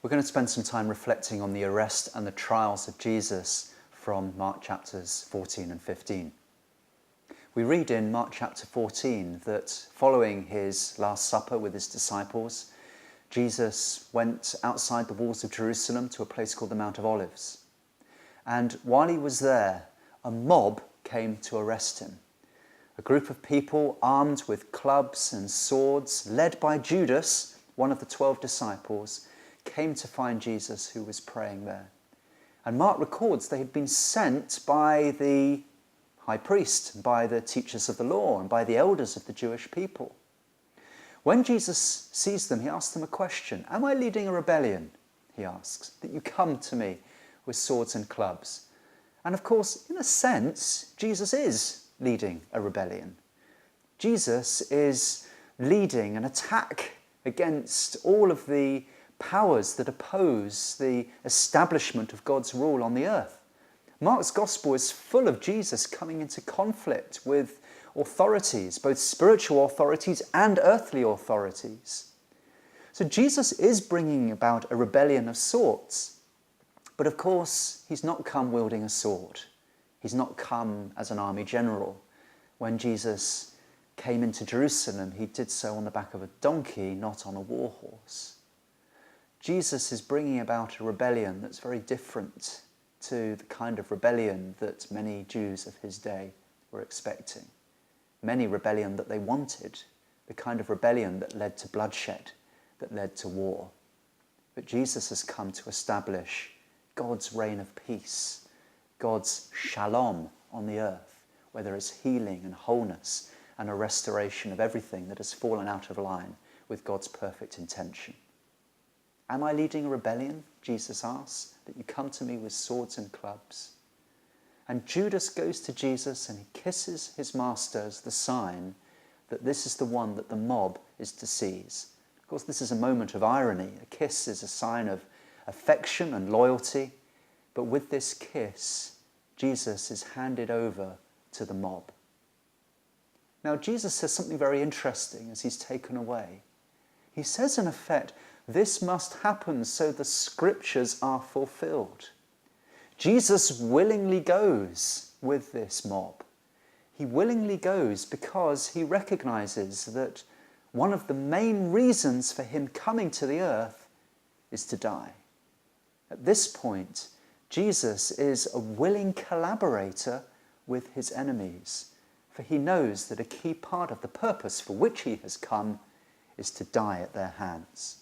We're going to spend some time reflecting on the arrest and the trials of Jesus from Mark chapters 14 and 15. We read in Mark chapter 14 that following his Last Supper with his disciples, Jesus went outside the walls of Jerusalem to a place called the Mount of Olives. And while he was there, a mob came to arrest him. A group of people armed with clubs and swords, led by Judas, one of the 12 disciples, came to find Jesus, who was praying there. And Mark records they had been sent by the high priest, by the teachers of the law, and by the elders of the Jewish people. When Jesus sees them, he asks them a question. Am I leading a rebellion? He asks, that you come to me with swords and clubs. And of course, in a sense, Jesus is leading a rebellion. Jesus is leading an attack against all of the powers that oppose the establishment of God's rule on the earth. Mark's gospel is full of Jesus coming into conflict with authorities, both spiritual authorities and earthly authorities. So Jesus is bringing about a rebellion of sorts, but of course he's not come wielding a sword. He's not come as an army general. When Jesus came into Jerusalem, he did so on the back of a donkey, not on a war horse. Jesus is bringing about a rebellion that's very different to the kind of rebellion that many Jews of his day were expecting. Many rebellion that they wanted, the kind of rebellion that led to bloodshed, that led to war. But Jesus has come to establish God's reign of peace, God's shalom on the earth, where there is healing and wholeness and a restoration of everything that has fallen out of line with God's perfect intention. Am I leading a rebellion? Jesus asks, that you come to me with swords and clubs. And Judas goes to Jesus and he kisses his master as the sign that this is the one that the mob is to seize. Of course, this is a moment of irony. A kiss is a sign of affection and loyalty. But with this kiss, Jesus is handed over to the mob. Now, Jesus says something very interesting as he's taken away. He says, in effect, this must happen so the scriptures are fulfilled. Jesus willingly goes with this mob. He willingly goes because he recognizes that one of the main reasons for him coming to the earth is to die. At this point, Jesus is a willing collaborator with his enemies, for he knows that a key part of the purpose for which he has come is to die at their hands.